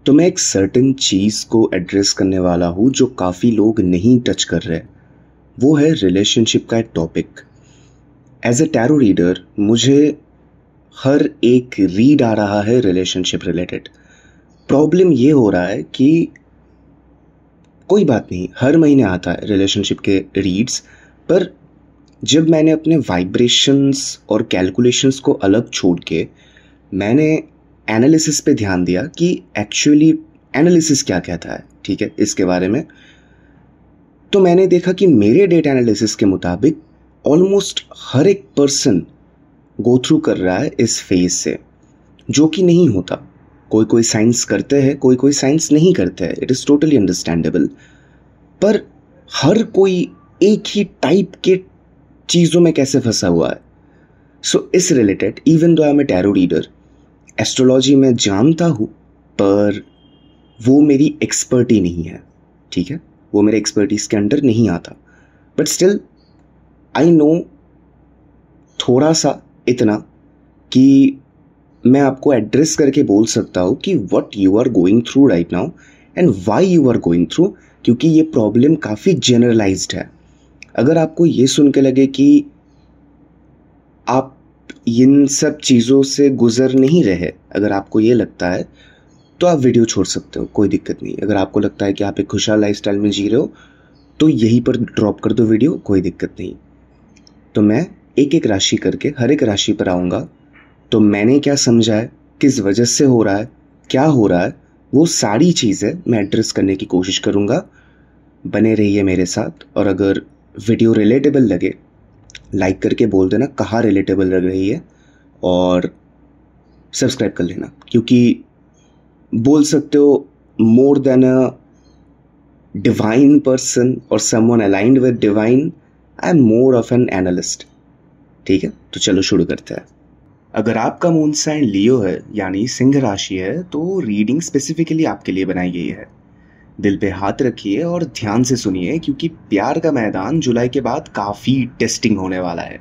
तो मैं एक सर्टेन चीज़ को एड्रेस करने वाला हूँ जो काफ़ी लोग नहीं टच कर रहे। वो है रिलेशनशिप का एक topic. As a tarot reader मुझे हर एक रीड आ रहा है रिलेशनशिप रिलेटेड। प्रॉब्लम ये हो रहा है कि कोई बात नहीं, हर महीने आता है रिलेशनशिप के रीड्स, पर जब मैंने अपने वाइब्रेशंस और कैलकुलेशंस को अलग छोड़ के मैंने एनालिसिस पे ध्यान दिया कि एक्चुअली एनालिसिस क्या कहता है, ठीक है, इसके बारे में, तो मैंने देखा कि मेरे डेटा एनालिसिस के मुताबिक ऑलमोस्ट हर एक पर्सन गो थ्रू कर रहा है इस फेज से, जो कि नहीं होता। कोई कोई साइंस करते हैं, कोई कोई साइंस नहीं करते हैं, इट इज़ टोटली अंडरस्टैंडेबल। पर हर कोई एक ही टाइप के चीज़ों में कैसे फंसा हुआ है। सो इस related, even though I am a tarot reader, astrology में जानता हूँ, पर वो मेरी एक्सपर्टी नहीं है, ठीक है, वो मेरे एक्सपर्टीज के अंडर नहीं आता। बट स्टिल आई नो थोड़ा सा, इतना कि मैं आपको एड्रेस करके बोल सकता हूँ कि what you are going through right now and why you are going through, क्योंकि ये प्रॉब्लम काफ़ी जनरलाइज्ड है। अगर आपको ये सुन के लगे कि आप इन सब चीज़ों से गुजर नहीं रहे, अगर आपको ये लगता है तो आप वीडियो छोड़ सकते हो, कोई दिक्कत नहीं। अगर आपको लगता है कि आप एक खुशहाल लाइफस्टाइल में जी रहे हो तो यहीं पर ड्रॉप कर दो वीडियो, कोई दिक्कत नहीं। तो मैं एक एक राशि करके हर एक राशि पर आऊँगा, तो मैंने क्या समझा है, किस वजह से हो रहा है, क्या हो रहा है, वो सारी चीज़ें मैं एड्रेस करने की कोशिश करूँगा। बने रहिए मेरे साथ, और अगर वीडियो रिलेटेबल लगे लाइक करके बोल देना कहाँ रिलेटेबल लग रही है, और सब्सक्राइब कर लेना, क्योंकि बोल सकते हो more than a divine person और someone aligned with divine, I am more of an analyst. ठीक है, तो चलो शुरू करते हैं। अगर आपका मून साइन लियो है यानी सिंह राशि है, तो रीडिंग स्पेसिफिकली आपके लिए बनाई गई है। दिल पे हाथ रखिए और ध्यान से सुनिए, क्योंकि प्यार का मैदान जुलाई के बाद काफी टेस्टिंग होने वाला है।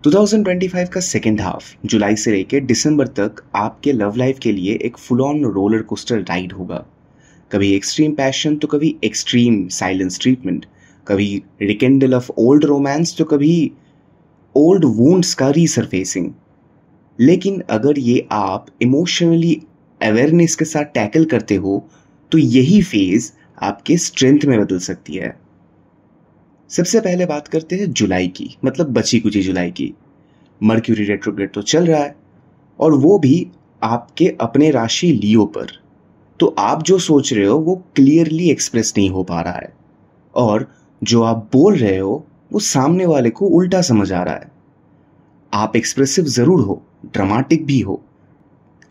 2025 का सेकेंड हाफ जुलाई से लेकर दिसंबर तक आपके लव लाइफ के लिए एक full on roller coaster ride होगा। कभी एक्सट्रीम पैशन तो कभी एक्सट्रीम साइलेंस ट्रीटमेंट, कभी रिकेंडल ऑफ ओल्ड रोमांस तो कभी ओल्ड वुंड्स का रीसरफेसिंग। लेकिन अगर ये आप इमोशनली अवेयरनेस के साथ टैकल करते हो तो यही फेज आपके स्ट्रेंथ में बदल सकती है। सबसे पहले बात करते हैं जुलाई की, मतलब बची कुची जुलाई की। मर्क्यूरी रेट्रोग्रेड तो चल रहा है, और वो भी आपके अपने राशि लियो पर। तो आप जो सोच रहे हो वो क्लियरली एक्सप्रेस नहीं हो पा रहा है, और जो आप बोल रहे हो वो सामने वाले को उल्टा समझ आ रहा है। आप एक्सप्रेसिव जरूर हो, ड्रामेटिक भी हो,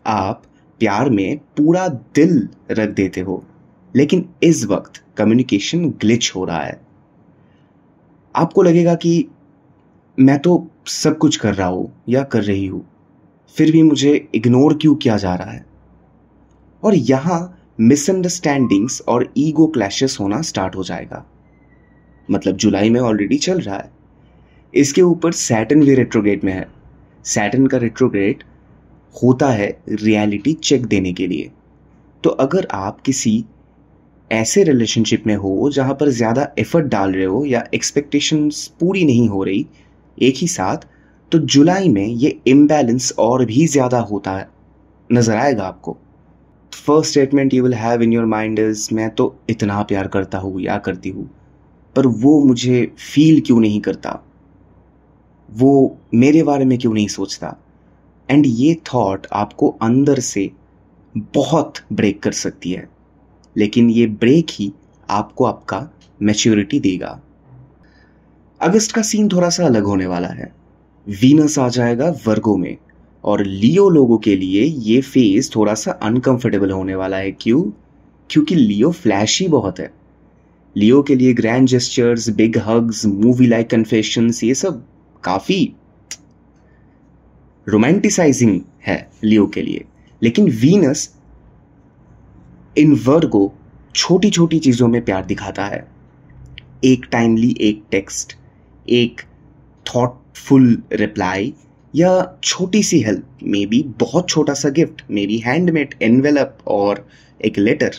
आप प्यार में पूरा दिल रख देते हो, लेकिन इस वक्त कम्युनिकेशन ग्लिच हो रहा है। आपको लगेगा कि मैं तो सब कुछ कर रहा हूं या कर रही हूं, फिर भी मुझे इग्नोर क्यों किया जा रहा है। और यहां मिसअंडरस्टैंडिंग्स और ईगो क्लैशेस होना स्टार्ट हो जाएगा। मतलब जुलाई में ऑलरेडी चल रहा है, इसके ऊपर सैटर्न भी रेट्रोग्रेड में है। सैटर्न का रेट्रोग्रेड होता है रियलिटी चेक देने के लिए। तो अगर आप किसी ऐसे रिलेशनशिप में हो जहां पर ज़्यादा एफर्ट डाल रहे हो या एक्सपेक्टेशंस पूरी नहीं हो रही एक ही साथ, तो जुलाई में ये इम्बैलेंस और भी ज़्यादा होता है, नज़र आएगा आपको। First statement you will have in your mind is, मैं तो इतना प्यार करता हूँ या करती हूँ, पर वो मुझे फील क्यों नहीं करता, वो मेरे बारे में क्यों नहीं सोचता। एंड ये थॉट आपको अंदर से बहुत ब्रेक कर सकती है, लेकिन ये ब्रेक ही आपको आपका मैच्योरिटी देगा। अगस्त का सीन थोड़ा सा अलग होने वाला है। वीनस आ जाएगा वर्गो में, और लियो लोगों के लिए ये फेज थोड़ा सा अनकंफर्टेबल होने वाला है। क्यों? क्योंकि लियो फ्लैशी बहुत है। लियो के लिए grand gestures, big hugs, movie like confessions, ये सब काफी रोमांटिसाइजिंग है लियो के लिए। लेकिन वीनस इन वर्गो छोटी छोटी चीजों में प्यार दिखाता है। एक टाइमली एक टेक्स्ट, एक थॉटफुल रिप्लाई, या छोटी सी हेल्प, मे बी बहुत छोटा सा gift, may be handmade envelope और एक लेटर।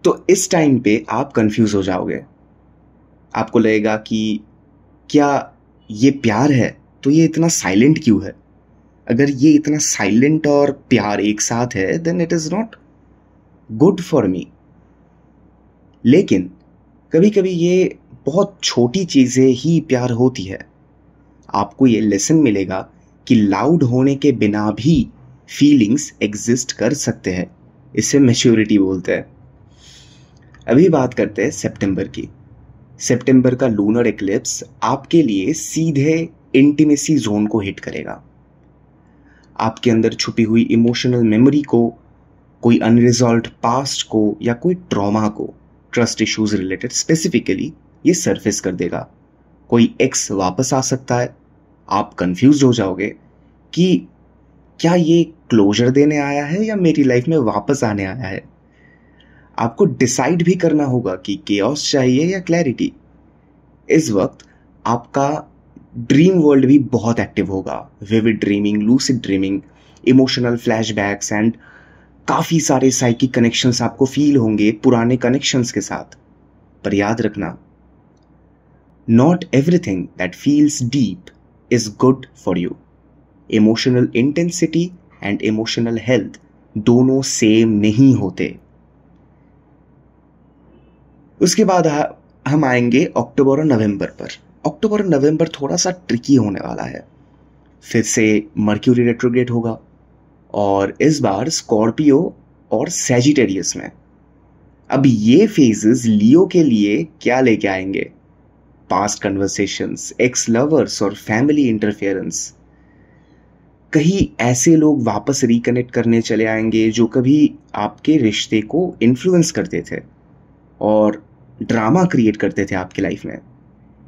तो इस टाइम पे आप कंफ्यूज हो जाओगे। आपको लगेगा कि क्या ये प्यार है, तो ये इतना साइलेंट क्यों है? अगर ये इतना साइलेंट और प्यार एक साथ है, then it is not good for me. लेकिन कभी कभी ये बहुत छोटी चीजें ही प्यार होती है। आपको ये लेसन मिलेगा कि लाउड होने के बिना भी फीलिंग्स एग्जिस्ट कर सकते हैं। इसे मैच्योरिटी बोलते हैं। अभी बात करते हैं सितंबर की। सितंबर का लूनर एक्लिप्स आपके लिए सीधे इंटीमेसी जोन को हिट करेगा। आपके अंदर छुपी हुई इमोशनल मेमोरी को, कोई अनरिजॉल्व्ड पास्ट को या कोई ट्रॉमा को, ट्रस्ट इश्यूज रिलेटेड स्पेसिफिकली, ये सरफेस कर देगा। कोई एक्स वापस आ सकता है। आप कंफ्यूज हो जाओगे कि क्या ये क्लोजर देने आया है या मेरी लाइफ में वापस आने आया है। आपको डिसाइड भी करना होगा कि केओस चाहिए या क्लैरिटी। इस वक्त आपका ड्रीम वर्ल्ड भी बहुत एक्टिव होगा। Vivid dreaming, lucid dreaming, emotional flashbacks and काफी सारे साइकिक कनेक्शंस आपको फील होंगे पुराने कनेक्शंस के साथ। पर याद रखना, not everything that feels deep is good for you. Emotional intensity and emotional health दोनों सेम नहीं होते। उसके बाद हम आएंगे अक्टूबर और नवंबर पर। अक्टूबर और नवंबर थोड़ा सा ट्रिकी होने वाला है। फिर से मर्क्यूरी रेट्रोग्रेड होगा और इस बार स्कॉर्पियो और सैजिटेरियस में। अब ये फेजेस लियो के लिए क्या लेके आएंगे? पास्ट कन्वर्सेशंस, एक्स लवर्स और फैमिली इंटरफेरेंस। कहीं ऐसे लोग वापस रिकनेक्ट करने चले आएंगे जो कभी आपके रिश्ते को इन्फ्लुएंस करते थे और ड्रामा क्रिएट करते थे आपकी लाइफ में।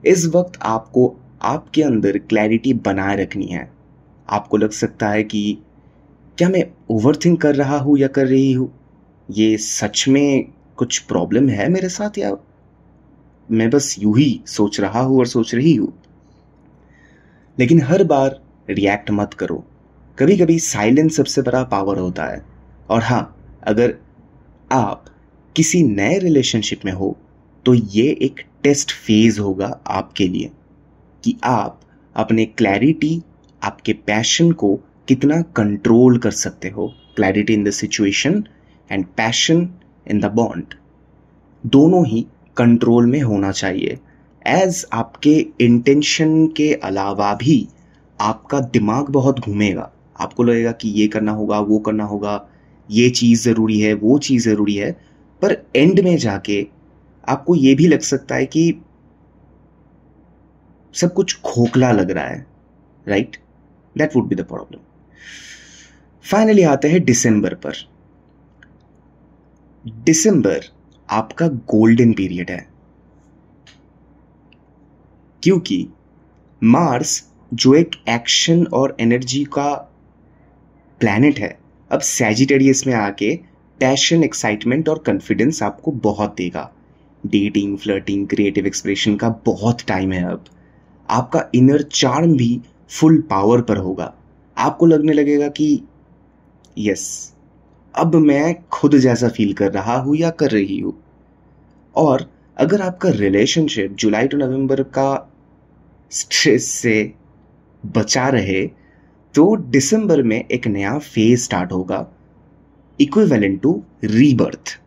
इस वक्त आपको आपके अंदर क्लैरिटी बनाए रखनी है। आपको लग सकता है कि क्या मैं ओवरथिंक कर रहा हूं या कर रही हूं? ये सच में कुछ प्रॉब्लम है मेरे साथ, या मैं बस यूं ही सोच रहा हूं और सोच रही हूं? लेकिन हर बार रिएक्ट मत करो। कभी कभी साइलेंस सबसे बड़ा पावर होता है। और हाँ, अगर आप किसी नए रिलेशनशिप में हो तो ये एक टेस्ट फेज होगा आपके लिए कि आप अपने क्लैरिटी, आपके पैशन को कितना कंट्रोल कर सकते हो। Clarity in the situation and passion in the bond, दोनों ही कंट्रोल में होना चाहिए। एज आपके इंटेंशन के अलावा भी आपका दिमाग बहुत घूमेगा। आपको लगेगा कि ये करना होगा, वो करना होगा, ये चीज जरूरी है, वो चीज जरूरी है। पर एंड में जाके आपको ये भी लग सकता है कि सब कुछ खोखला लग रहा है, right? That would be the problem. Finally आते हैं दिसंबर पर। दिसंबर आपका गोल्डन पीरियड है, क्योंकि मार्स जो एक एक्शन और एनर्जी का प्लैनेट है, अब सैजिटेरियस में आके पैशन, एक्साइटमेंट और कॉन्फिडेंस आपको बहुत देगा। डेटिंग, फ्लर्टिंग, क्रिएटिव एक्सप्रेशन का बहुत टाइम है। अब आपका इनर चार्म भी फुल पावर पर होगा। आपको लगने लगेगा कि यस, अब मैं खुद जैसा फील कर रहा हूं या कर रही हूं। और अगर आपका रिलेशनशिप जुलाई टू नवंबर का स्ट्रेस से बचा रहे तो दिसंबर में एक नया फेज स्टार्ट होगा, इक्विवेलेंट टू रीबर्थ।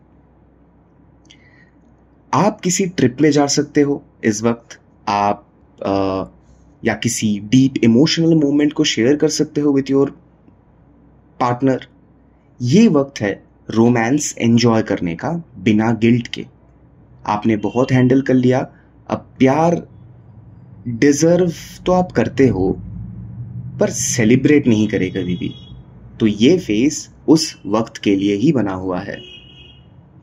आप किसी ट्रिप में जा सकते हो इस वक्त। आप या किसी डीप इमोशनल मोमेंट को शेयर कर सकते हो विथ योर पार्टनर। ये वक्त है रोमांस एंजॉय करने का बिना गिल्ट के। आपने बहुत हैंडल कर लिया, अब प्यार डिजर्व तो आप करते हो पर सेलिब्रेट नहीं करे कभी भी। तो ये फेस उस वक्त के लिए ही बना हुआ है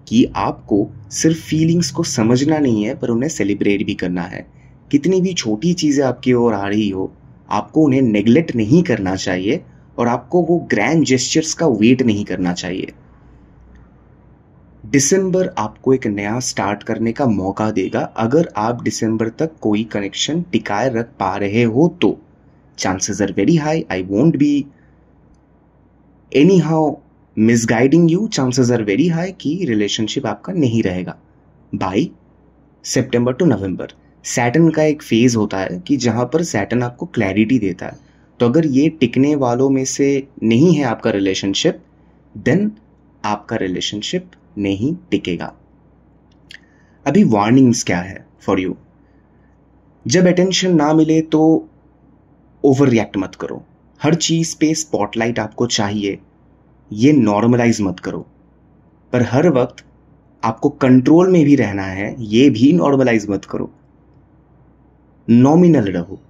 कि आपको सिर्फ फीलिंग्स को समझना नहीं है, पर उन्हें सेलिब्रेट भी करना है। कितनी भी छोटी चीजें आपकी ओर आ रही हो, आपको उन्हें नेग्लेक्ट नहीं करना चाहिए और आपको वो ग्रैंड जेस्चर्स का वेट नहीं करना चाहिए। दिसंबर आपको एक नया स्टार्ट करने का मौका देगा। अगर आप दिसंबर तक कोई कनेक्शन टिकाए रख पा रहे हो तो chances are very high I won't be any how misguiding you, chances are very high कि रिलेशनशिप आपका नहीं रहेगा बाय सितंबर टू नवंबर। सैटर्न का एक फेज होता है कि जहां पर सैटर्न आपको क्लैरिटी देता है। तो अगर ये टिकने वालों में से नहीं है आपका रिलेशनशिप, देन आपका रिलेशनशिप नहीं टिकेगा। अभी वार्निंग्स क्या है फॉर यू। जब अटेंशन ना मिले तो ओवर रिएक्ट मत करो। हर चीज पे स्पॉटलाइट आपको चाहिए, ये नॉर्मलाइज मत करो। पर हर वक्त आपको कंट्रोल में भी रहना है, ये भी नॉर्मलाइज मत करो। नॉमिनल रहो।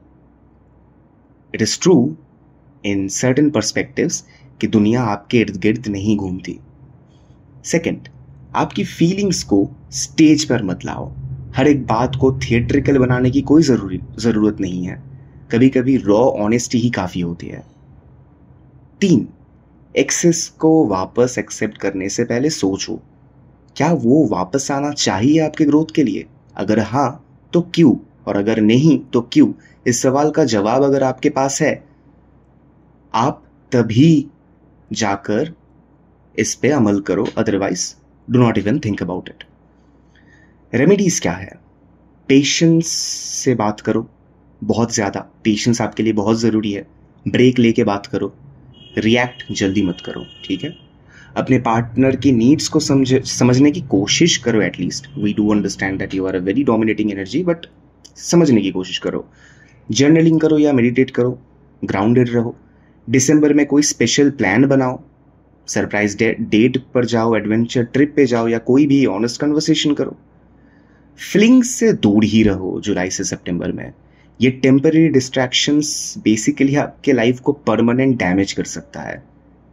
It is true in certain perspectives कि दुनिया आपके इर्द गिर्द नहीं घूमती। सेकंड, आपकी फीलिंग्स को स्टेज पर मत लाओ। हर एक बात को थिएट्रिकल बनाने की कोई जरूरत नहीं है। कभी कभी रॉ ऑनेस्टी ही काफी होती है। 3, एक्सेस को वापस एक्सेप्ट करने से पहले सोचो, क्या वो वापस आना चाहिए आपके ग्रोथ के लिए? अगर हाँ तो क्यों, और अगर नहीं तो क्यों? इस सवाल का जवाब अगर आपके पास है, आप तभी जाकर इस पे अमल करो, otherwise do not even think about it. Remedies क्या है? पेशेंस से बात करो, बहुत ज्यादा पेशेंस आपके लिए बहुत जरूरी है। ब्रेक लेके बात करो, रिएक्ट जल्दी मत करो, ठीक है? अपने पार्टनर की नीड्स को समझने की कोशिश करो। At least we do understand that you are a very dominating energy, but समझने की कोशिश करो। जर्नलिंग करो या मेडिटेट करो, ग्राउंडेड रहो। दिसंबर में कोई स्पेशल प्लान बनाओ, सरप्राइज डेट पर जाओ, एडवेंचर ट्रिप पे जाओ, या कोई भी ऑनेस्ट कन्वर्सेशन करो। फ्लिंग से दूर ही रहो जुलाई से सितंबर में। ये टेम्पररी डिस्ट्रैक्शंस बेसिकली आपके लाइफ को परमानेंट डैमेज कर सकता है।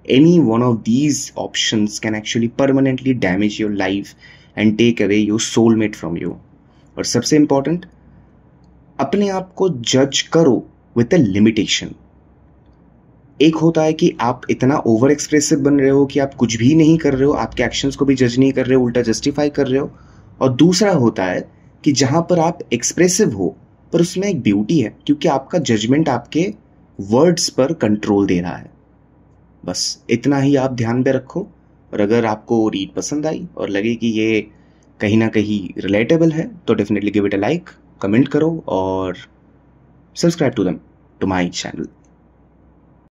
Any one of these options can actually permanently damage your life and take away your soulmate from you. और सबसे इंपॉर्टेंट, अपने आप को जज करो विद अ लिमिटेशन। एक होता है कि आप इतना ओवर एक्सप्रेसिव बन रहे हो कि आप कुछ भी नहीं कर रहे हो, आपके एक्शंस को भी जज नहीं कर रहे हो, उल्टा जस्टिफाई कर रहे हो। और दूसरा होता है कि जहां पर आप एक्सप्रेसिव हो पर उसमें एक ब्यूटी है, क्योंकि आपका जजमेंट आपके वर्ड्स पर कंट्रोल दे रहा है। बस इतना ही आप ध्यान में रखो। और अगर आपको रीड पसंद आई और लगे कि ये कहीं ना कहीं रिलेटेबल है तो definitely give it a like, comment करो और सब्सक्राइब टू माय चैनल।